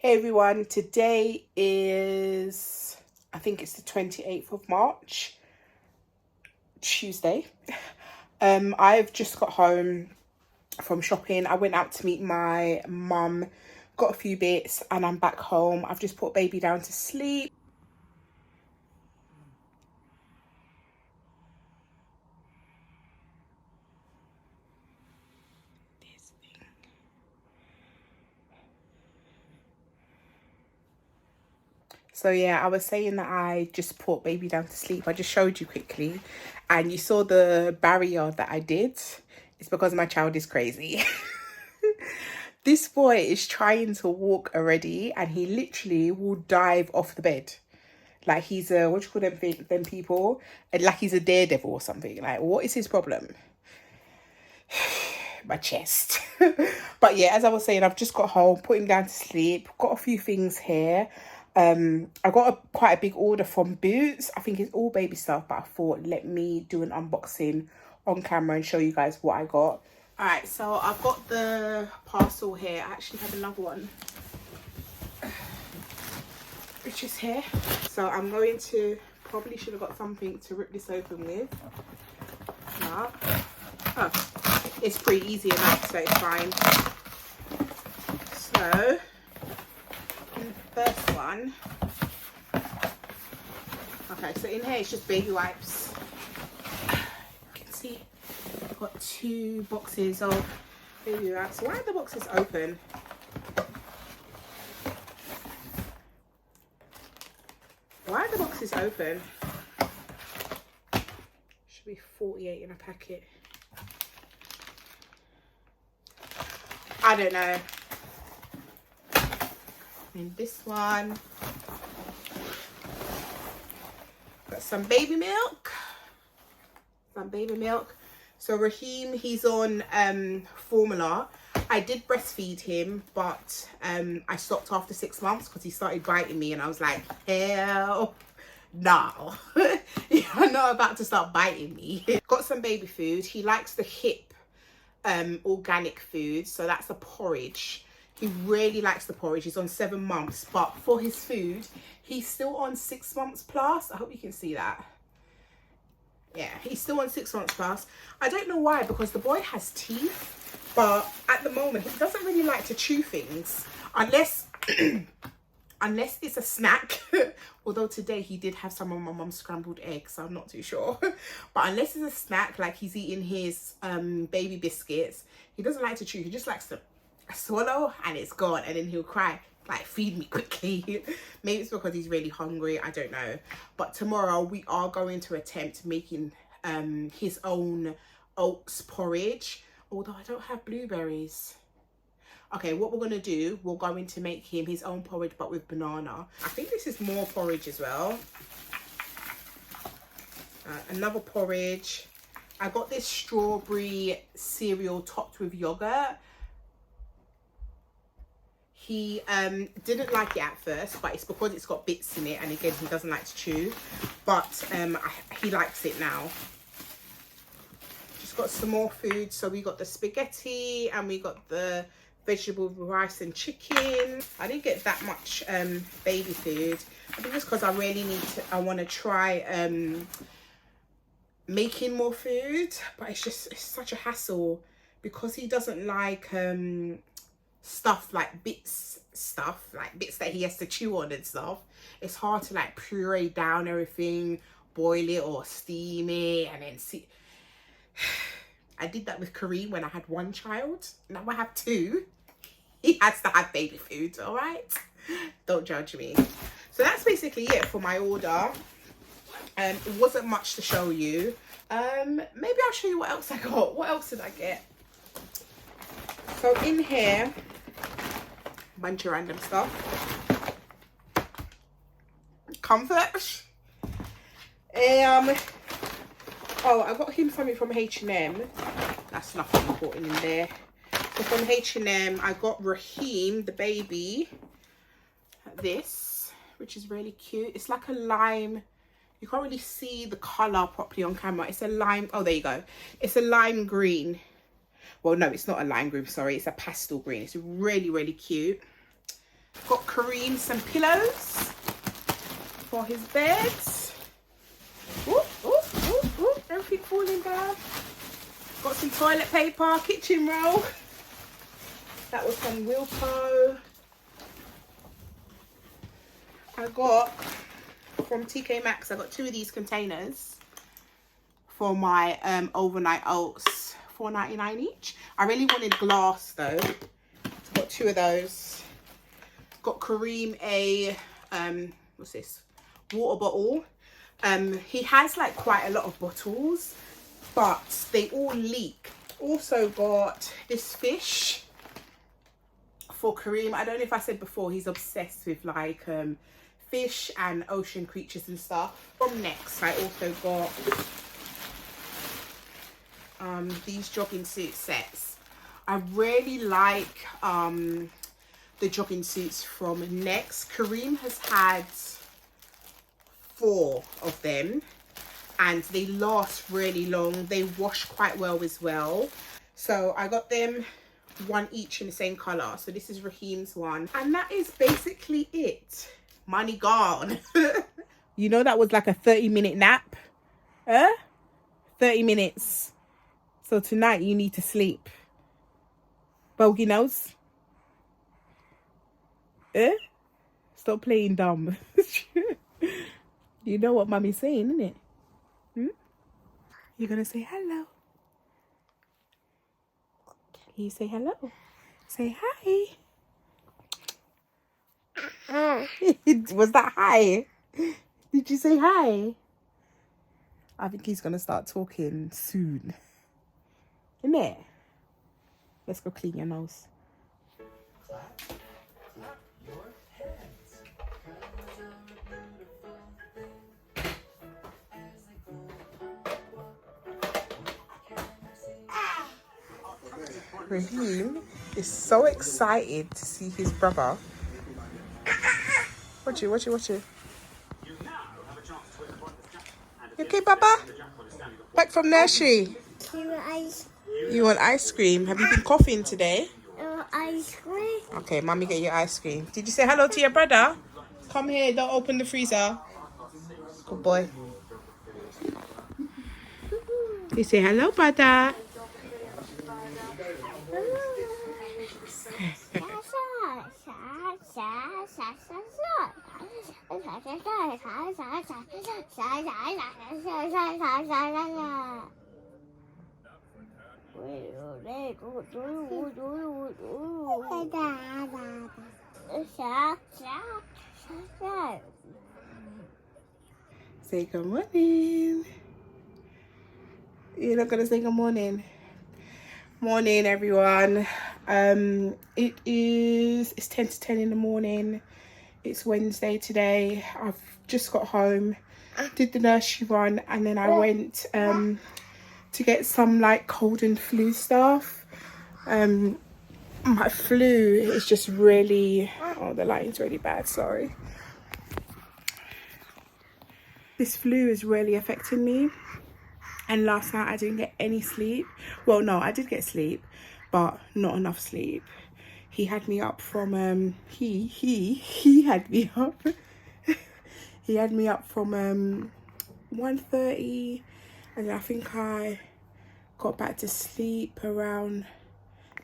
Hey everyone, today is, I think it's the 28th of March, Tuesday. I've just got home from shopping. I went out to meet my mum, got a few bits, and I'm back home. I've just put baby down to sleep. So yeah, I was saying that I just put baby down to sleep. I just showed you quickly, and you saw the barrier that I did. It's because my child is crazy. This boy is trying to walk already, and he literally will dive off the bed. Like he's a, what do you call them people? Like he's a daredevil or something. Like, what is his problem? My chest. But yeah, as I was saying, I've just got home, put him down to sleep, got a few things here. I got quite a big order from Boots. I think it's all baby stuff, but I thought let me do an unboxing on camera and show you guys what I got. All right, so I've got the parcel here. I actually have another one, which is here. So I'm going to, probably should have got something to rip this open with. No. Oh, it's pretty easy enough, so it's fine. So, in the first one, okay, so in here it's just baby wipes. You can see I've got 2 boxes of baby wipes. Why are the boxes open? Why are the boxes open? Should be 48 in a packet. I don't know. In this one, got some baby milk. So Raheem, he's on formula. I did breastfeed him, but I stopped after 6 months because he started biting me, and I was like, hell no. You're not about to start biting me. Got some baby food. He likes the HIP organic food, so that's the porridge. He really likes the porridge. He's on 7 months, but for his food he's still on 6 months plus. I hope you can see that. Yeah, he's still on 6 months plus. I don't know why, because the boy has teeth, but at the moment he doesn't really like to chew things unless unless it's a snack. Although today he did have some of my mum's scrambled eggs, so I'm not too sure. But unless it's a snack, like he's eating his baby biscuits, he doesn't like to chew. He just likes to swallow and it's gone, and then he'll cry like, feed me quickly. Maybe it's because he's really hungry, I don't know. But tomorrow we are going to attempt making his own oats porridge, although I don't have blueberries. Okay, what we're going to do, we're going to make him his own porridge, but with banana. I think this is more porridge as well. Another porridge. I got this strawberry cereal topped with yogurt. He didn't like it at first, but it's because it's got bits in it, and again, he doesn't like to chew. But he likes it now. Just got some more food. So we got the spaghetti, and we got the vegetable rice and chicken. I didn't get that much baby food. I think it's because I really I want to try making more food, but it's such a hassle because he doesn't like stuff like bits that he has to chew on and stuff. It's hard to like puree down everything, boil it or steam it, and then see. I did that with Kareem when I had 1 child. Now I have 2. He has to have baby food, all right? Don't judge me. So that's basically it for my order. It wasn't much to show you. Maybe I'll show you what else I got. What else did I get? So in here, a bunch of random stuff. Comfort. Oh, I got him something from H&M. That's nothing important in there. So from H&M, I got Raheem, the baby, this, which is really cute. It's like a lime. You can't really see the colour properly on camera. It's a lime. Oh, there you go. It's a lime green. Well, no, it's not a lime green. Sorry, it's a pastel green. It's really, really cute. Got Kareem some pillows for his bed. Ooh, ooh, ooh, ooh, everything falling down. Got some toilet paper, kitchen roll. That was from Wilco. I got from TK Maxx, I got 2 of these containers for my overnight oats, $4.99 each. I really wanted glass though. So got 2 of those. Got Kareem a what's this? Water bottle. He has like quite a lot of bottles, but they all leak. Also got this fish for Kareem. I don't know if I said before, he's obsessed with like fish and ocean creatures and stuff. From Next, I also got these jogging suit sets. I really like the jogging suits from Next. Kareem has had 4 of them and they last really long. They wash quite well as well. So I got them 1 each in the same color. So this is Raheem's one, and that is basically it. Money gone. You know, that was like a 30-minute nap. 30 minutes. So tonight you need to sleep. Bogey nose. Stop playing dumb. You know what mommy's saying, isn't it? You're gonna say hello. Can you say hello? Say hi. Was that hi? Did you say hi? I think he's gonna start talking soon. Isn't it? Let's go clean your nose. Clap your hands. Raheem is so excited to see his brother. Watch it. You okay, Papa? Back from nursery. You want ice cream? Have you been coughing today? Ice cream. Okay, mommy, get your ice cream. Did you say hello to your brother? Come here, don't open the freezer. Good boy. You say hello, brother. Say good morning. You're not gonna say good morning. Morning, everyone. It's 10 to 10 in the morning. It's Wednesday today. I've just got home, did the nursery run, and then I went to get some like cold and flu stuff. My flu is just really, oh, the lighting's really bad, sorry. This flu is really affecting me. And last night I didn't get any sleep. Well, no, I did get sleep, but not enough sleep. He had me up from he had me up. He had me up from 1:30, and then I think I got back to sleep around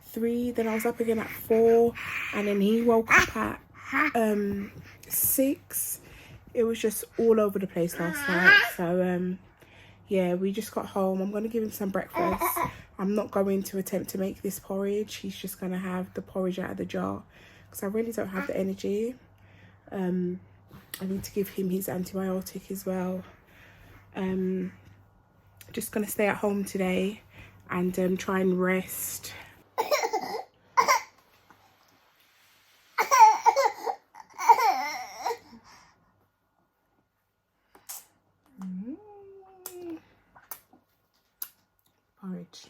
3. Then I was up again at 4, and then he woke up at 6. It was just all over the place last night. So yeah, we just got home. I'm going to give him some breakfast. I'm not going to attempt to make this porridge. He's just going to have the porridge out of the jar because I really don't have the energy. I need to give him his antibiotic as well. Just going to stay at home today and try and rest. Porridge.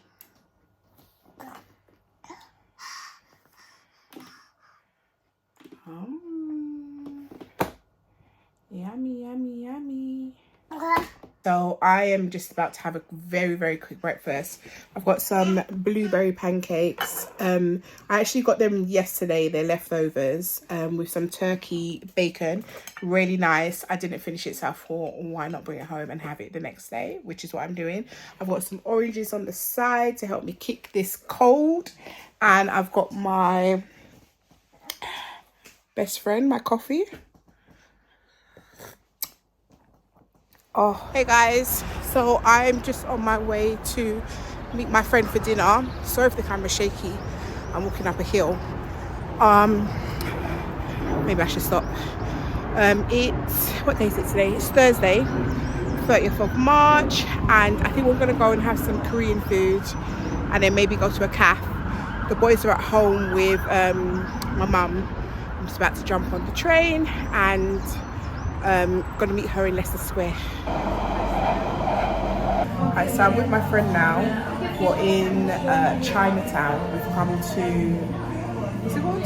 Yummy, yummy, yummy. So I am just about to have a very quick breakfast. I've got some blueberry pancakes. I actually got them yesterday. They're leftovers with some turkey bacon. Really nice. I didn't finish it, so I thought, why not bring it home and have it the next day, which is what I'm doing. I've got some oranges on the side to help me kick this cold. And I've got my best friend, my coffee. Oh, hey guys, so I'm just on my way to meet my friend for dinner. Sorry if the camera's shaky, I'm walking up a hill. Maybe I should stop. It's, what day is it today? It's Thursday, 30th of March, and I think we're gonna go and have some Korean food and then maybe go to a cafe. The boys are at home with my mum. I'm just about to jump on the train and gonna meet her in Leicester Square. Alright, so I'm with my friend now. We're in Chinatown. We've come to, what's it called?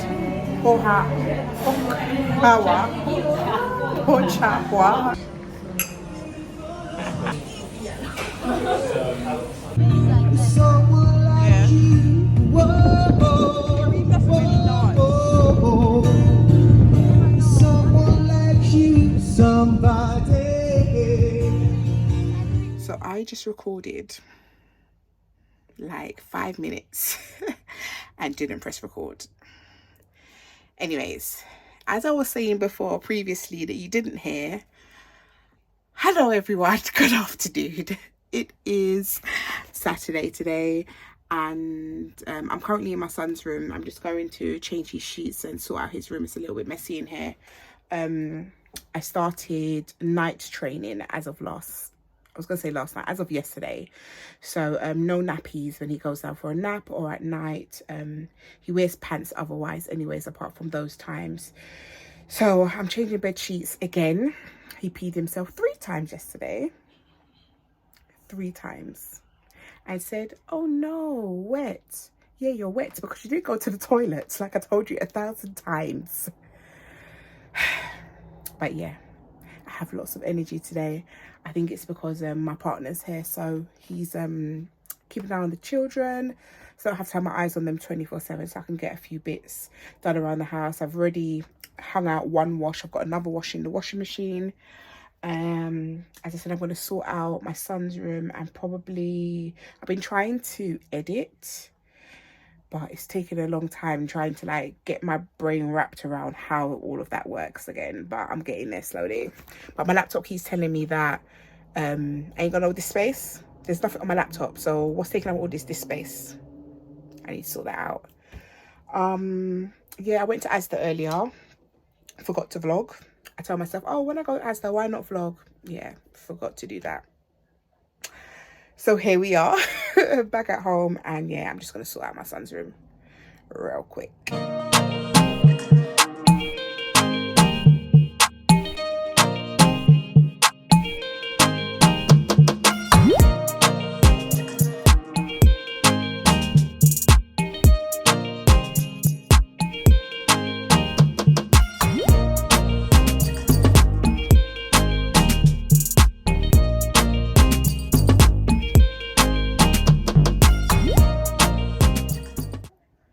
Hochahua. So I just recorded like 5 minutes and didn't press record. Anyways, as I was saying before previously that you didn't hear, hello everyone, good afternoon. It is Saturday today and I'm currently in my son's room. I'm just going to change his sheets and sort out his room. It's a little bit messy in here. I started night training as of last night, as of yesterday. So no nappies when he goes down for a nap or at night. He wears pants otherwise anyways, apart from those times. So I'm changing bed sheets again. He peed himself 3 times yesterday. 3 times. And said, oh no, wet. Yeah, you're wet because you didn't go to the toilet, like I told you 1,000 times. But yeah, I have lots of energy today. I think it's because my partner's here, so he's keeping an eye on the children, so I don't have to have my eyes on them 24/7, so I can get a few bits done around the house. I've already hung out one wash. I've got another wash in the washing machine. As I said, I'm going to sort out my son's room and probably, I've been trying to edit, but it's taken a long time trying to like get my brain wrapped around how all of that works again, but I'm getting there slowly. But my laptop keeps telling me that I ain't got all this space. There's nothing on my laptop, so what's taking up all this space? I need to sort that out. Yeah, I went to Asda earlier, forgot to vlog. I told myself, oh, when I go to Asda, why not vlog? Yeah, forgot to do that. So here we are, back at home, and yeah, I'm just gonna sort out my son's room real quick.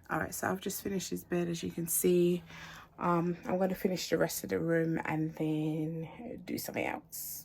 Alright, so I've just finished his bed, as you can see. I'm going to finish the rest of the room and then do something else.